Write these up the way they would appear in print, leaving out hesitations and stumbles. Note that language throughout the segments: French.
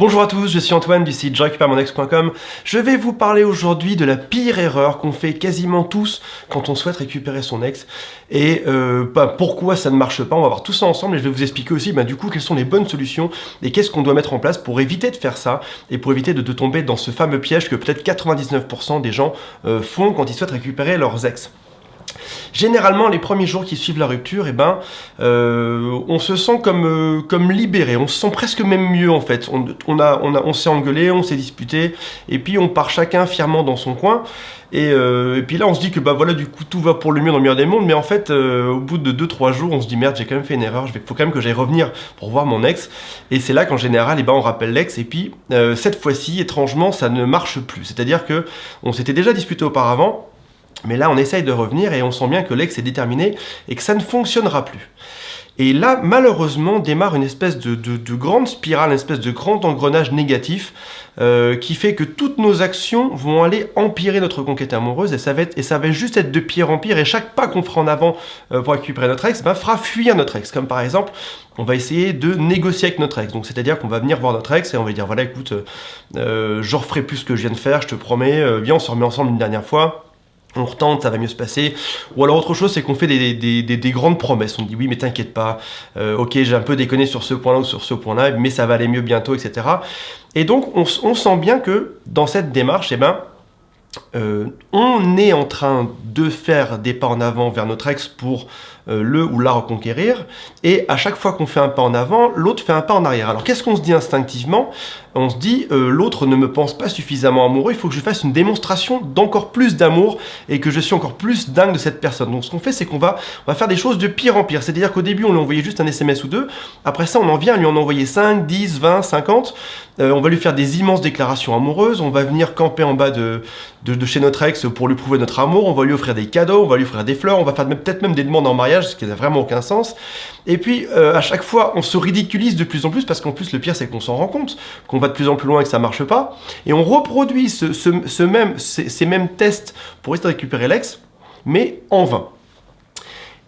Bonjour à tous, je suis Antoine du site jerécupéremonex.com. Je vais vous parler aujourd'hui de la pire erreur qu'on fait quasiment tous quand on souhaite récupérer son ex et pourquoi ça ne marche pas. On va voir tout ça ensemble et je vais vous expliquer aussi du coup quelles sont les bonnes solutions et qu'est-ce qu'on doit mettre en place pour éviter de faire ça et pour éviter de tomber dans ce fameux piège que peut-être 99% des gens font quand ils souhaitent récupérer leurs ex. Généralement, les premiers jours qui suivent la rupture, on se sent comme libéré, on se sent presque même mieux en fait. On s'est engueulé, on s'est disputé, et puis on part chacun fièrement dans son coin. Et puis là, on se dit que voilà, du coup, tout va pour le mieux dans le meilleur des mondes. Mais en fait, au bout de 2-3 jours, on se dit merde, j'ai quand même fait une erreur. Faut quand même que j'aille revenir pour voir mon ex. Et c'est là qu'en général, on rappelle l'ex. Et puis cette fois-ci, étrangement, ça ne marche plus. C'est-à-dire que on s'était déjà disputé auparavant. Mais là, on essaye de revenir et on sent bien que l'ex est déterminé et que ça ne fonctionnera plus. Et là, malheureusement, démarre une espèce de grande spirale, une espèce de grand engrenage négatif qui fait que toutes nos actions vont aller empirer notre conquête amoureuse et ça va juste être de pire en pire. Et chaque pas qu'on fera en avant pour récupérer notre ex fera fuir notre ex. Comme par exemple, on va essayer de négocier avec notre ex. Donc c'est-à-dire qu'on va venir voir notre ex et on va lui dire voilà, écoute, je referai plus ce que je viens de faire, je te promets, viens, on se remet ensemble une dernière fois. On retente, ça va mieux se passer. Ou alors autre chose, c'est qu'on fait des grandes promesses. On dit oui, mais t'inquiète pas, ok, j'ai un peu déconné sur ce point-là ou sur ce point-là, mais ça va aller mieux bientôt, etc. Et donc, on sent bien que dans cette démarche, on est en train de faire des pas en avant vers notre ex pour le ou la reconquérir, et à chaque fois qu'on fait un pas en avant, l'autre fait un pas en arrière. Alors qu'est-ce qu'on se dit instinctivement ? On se dit, l'autre ne me pense pas suffisamment amoureux, il faut que je fasse une démonstration d'encore plus d'amour et que je suis encore plus dingue de cette personne. Donc ce qu'on fait, c'est qu'on va faire des choses de pire en pire. C'est-à-dire qu'au début, on lui envoyait juste un SMS ou deux, après ça, on en vient à lui en envoyer 5, 10, 20, 50, on va lui faire des immenses déclarations amoureuses, on va venir camper en bas de chez notre ex pour lui prouver notre amour, on va lui offrir des cadeaux, on va lui offrir des fleurs, on va faire peut-être même des demandes en mariage, ce qui n'a vraiment aucun sens. Et puis, à chaque fois, on se ridiculise de plus en plus, parce qu'en plus, le pire, c'est qu'on s'en rend compte, qu'on va de plus en plus loin et que ça marche pas. Et on reproduit ces mêmes tests pour essayer de récupérer l'ex, mais en vain.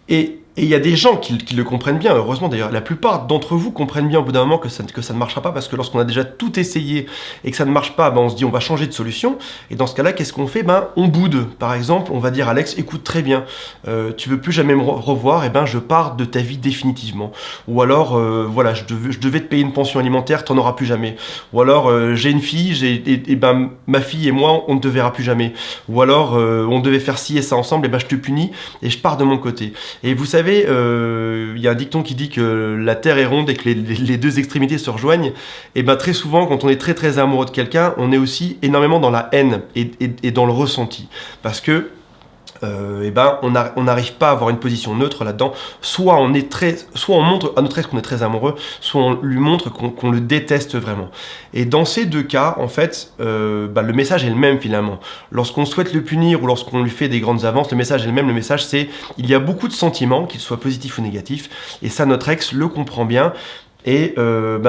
Et il y a des gens qui le comprennent bien, heureusement d'ailleurs. La plupart d'entre vous comprennent bien au bout d'un moment que ça ne marchera pas, parce que lorsqu'on a déjà tout essayé et que ça ne marche pas, on se dit on va changer de solution. Et dans ce cas-là, qu'est-ce qu'on fait ? On boude. Par exemple, on va dire à l'ex, écoute, très bien, tu veux plus jamais me revoir, je pars de ta vie définitivement. Ou alors, voilà, je devais te payer une pension alimentaire, t'en auras plus jamais. Ou alors, j'ai une fille, ma fille et moi, on ne te verra plus jamais. Ou alors, on devait faire ci et ça ensemble, je te punis et je pars de mon côté. Et vous savez, il y a un dicton qui dit que la terre est ronde et que les deux extrémités se rejoignent. Et très souvent, quand on est très très amoureux de quelqu'un, on est aussi énormément dans la haine et dans le ressenti. Parce que on n'arrive pas à avoir une position neutre là-dedans. Soit on montre à notre ex qu'on est très amoureux, soit on lui montre qu'on le déteste vraiment. Et dans ces deux cas, en fait, le message est le même finalement. Lorsqu'on souhaite le punir ou lorsqu'on lui fait des grandes avances, le message est le même. Le message, c'est il y a beaucoup de sentiments, qu'ils soient positifs ou négatifs, et ça, notre ex le comprend bien. Et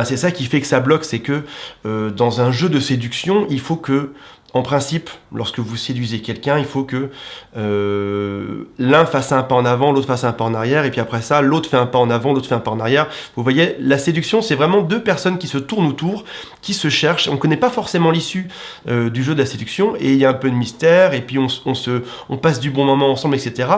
c'est ça qui fait que ça bloque, c'est que dans un jeu de séduction, il faut que, en principe, lorsque vous séduisez quelqu'un, il faut que l'un fasse un pas en avant, l'autre fasse un pas en arrière, et puis après ça, l'autre fait un pas en avant, l'autre fait un pas en arrière. Vous voyez, la séduction, c'est vraiment deux personnes qui se tournent autour, qui se cherchent. On ne connaît pas forcément l'issue du jeu de la séduction, et il y a un peu de mystère, et puis on passe du bon moment ensemble, etc.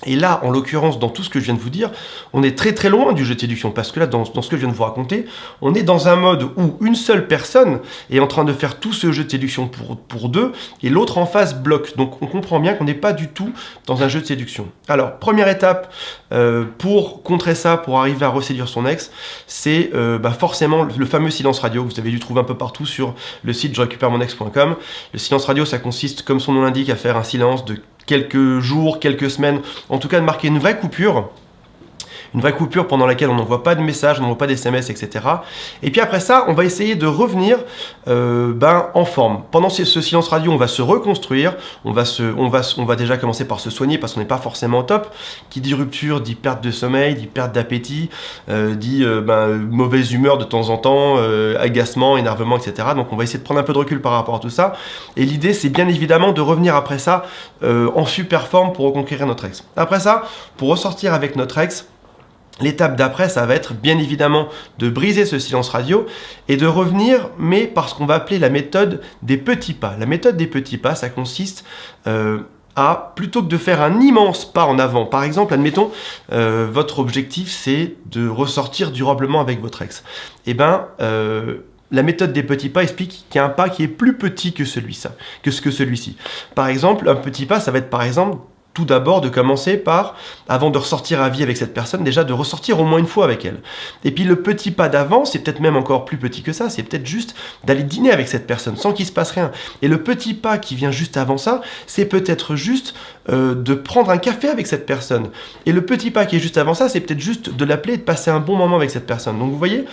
Et là, en l'occurrence, dans tout ce que je viens de vous dire, on est très très loin du jeu de séduction, parce que là, dans ce que je viens de vous raconter, on est dans un mode où une seule personne est en train de faire tout ce jeu de séduction pour deux, et l'autre en face bloque. Donc on comprend bien qu'on n'est pas du tout dans un jeu de séduction. Alors, première étape, pour contrer ça, pour arriver à reséduire son ex, c'est forcément le fameux silence radio, que vous avez dû trouver un peu partout sur le site jerécupéremonex.com. Le silence radio, ça consiste, comme son nom l'indique, à faire un silence de quelques jours, quelques semaines, en tout cas de marquer une vraie coupure pendant laquelle on n'envoie pas de messages, on n'envoie pas d'SMS, etc. Et puis après ça, on va essayer de revenir en forme. Pendant ce silence radio, on va se reconstruire, on va déjà commencer par se soigner parce qu'on n'est pas forcément au top. Qui dit rupture, dit perte de sommeil, dit perte d'appétit, dit mauvaise humeur de temps en temps, agacement, énervement, etc. Donc on va essayer de prendre un peu de recul par rapport à tout ça. Et l'idée, c'est bien évidemment de revenir après ça en super forme pour reconquérir notre ex. Après ça, pour ressortir avec notre ex, L'étape d'après, ça va être bien évidemment de briser ce silence radio et de revenir, mais par ce qu'on va appeler la méthode des petits pas. La méthode des petits pas, ça consiste à, plutôt que de faire un immense pas en avant, par exemple, admettons, votre objectif c'est de ressortir durablement avec votre ex. Eh bien, la méthode des petits pas explique qu'il y a un pas qui est plus petit que celui-ci. Par exemple, un petit pas, ça va être par exemple tout d'abord de commencer par, avant de ressortir à vie avec cette personne, déjà de ressortir au moins une fois avec elle. Et puis le petit pas d'avant, c'est peut-être même encore plus petit que ça, c'est peut-être juste d'aller dîner avec cette personne sans qu'il se passe rien. Et le petit pas qui vient juste avant ça, c'est peut-être juste de prendre un café avec cette personne. Et le petit pas qui est juste avant ça, c'est peut-être juste de l'appeler et de passer un bon moment avec cette personne. Donc vous voyez,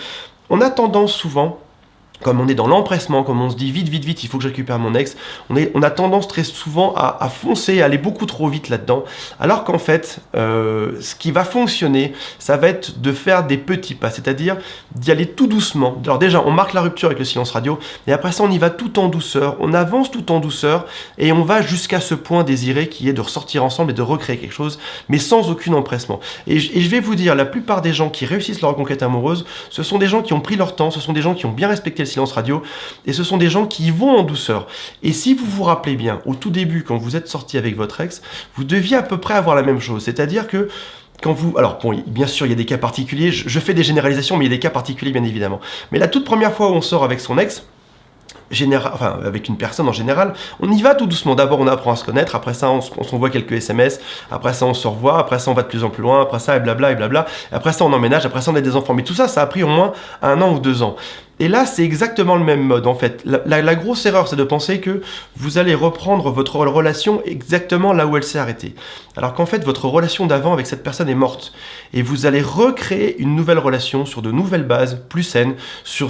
on a tendance souvent, comme on est dans l'empressement, comme on se dit vite, vite, vite, il faut que je récupère mon ex, on a tendance très souvent à foncer, à aller beaucoup trop vite là-dedans, alors qu'en fait, ce qui va fonctionner, ça va être de faire des petits pas, c'est-à-dire d'y aller tout doucement. Alors déjà, on marque la rupture avec le silence radio, et après ça, on y va tout en douceur, on avance tout en douceur, et on va jusqu'à ce point désiré qui est de ressortir ensemble et de recréer quelque chose, mais sans aucun empressement. Et je vais vous dire, la plupart des gens qui réussissent leur reconquête amoureuse, ce sont des gens qui ont pris leur temps, ce sont des gens qui ont bien respecté le silence radio, et ce sont des gens qui y vont en douceur. Et si vous vous rappelez bien, au tout début, quand vous êtes sorti avec votre ex, vous deviez à peu près avoir la même chose, c'est-à-dire que quand vous... Alors bon, bien sûr, il y a des cas particuliers, je fais des généralisations, mais il y a des cas particuliers, bien évidemment. Mais la toute première fois où on sort avec son ex, avec une personne en général, on y va tout doucement. D'abord, on apprend à se connaître, après ça, on s'envoie quelques SMS, après ça, on se revoit, après ça, on va de plus en plus loin, après ça, et blabla, et blabla, après ça, on emménage, après ça, on a des enfants. Mais tout ça, ça a pris au moins 1 an ou 2 ans. Et là, c'est exactement le même mode, en fait. La grosse erreur, c'est de penser que vous allez reprendre votre relation exactement là où elle s'est arrêtée. Alors qu'en fait, votre relation d'avant avec cette personne est morte. Et vous allez recréer une nouvelle relation sur de nouvelles bases, plus saines, sur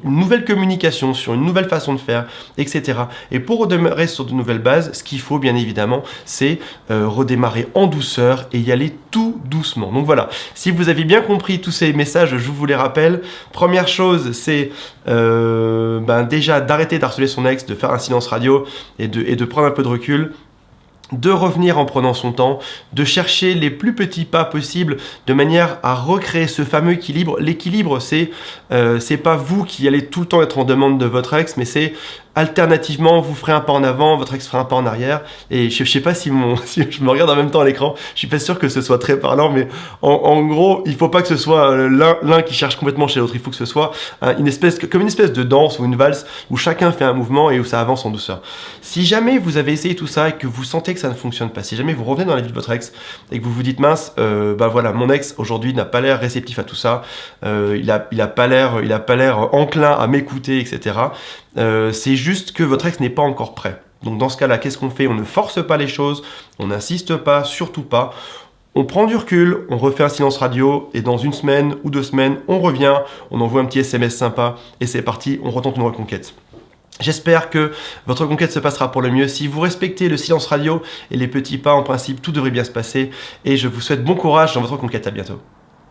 une nouvelle communication, sur une nouvelle façon de faire, etc. Et pour redémarrer sur de nouvelles bases, ce qu'il faut, bien évidemment, c'est redémarrer en douceur et y aller tout doucement. Donc voilà, si vous avez bien compris tous ces messages, je vous les rappelle. Première chose, c'est déjà d'arrêter d'harceler son ex, de faire un silence radio et de prendre un peu de recul, de revenir en prenant son temps, de chercher les plus petits pas possibles de manière à recréer ce fameux équilibre. L'équilibre, c'est pas vous qui allez tout le temps être en demande de votre ex, mais c'est alternativement, vous ferez un pas en avant, votre ex fera un pas en arrière. Et je sais pas si je me regarde en même temps à l'écran, je suis pas sûr que ce soit très parlant, mais en gros, il faut pas que ce soit l'un qui cherche complètement chez l'autre. Il faut que ce soit comme une espèce de danse ou une valse où chacun fait un mouvement et où ça avance en douceur. Si jamais vous avez essayé tout ça et que vous sentez que ça ne fonctionne pas, si jamais vous revenez dans la vie de votre ex et que vous vous dites mince, voilà, mon ex aujourd'hui n'a pas l'air réceptif à tout ça, il a pas l'air enclin à m'écouter, etc. C'est juste que votre ex n'est pas encore prêt. Donc dans ce cas-là, qu'est-ce qu'on fait? On ne force pas les choses, on n'insiste pas, surtout pas. On prend du recul, on refait un silence radio et dans 1 semaine ou 2 semaines, on revient, on envoie un petit SMS sympa et c'est parti, on retente une reconquête. J'espère que votre reconquête se passera pour le mieux. Si vous respectez le silence radio et les petits pas, en principe, tout devrait bien se passer. Et je vous souhaite bon courage dans votre reconquête. À bientôt.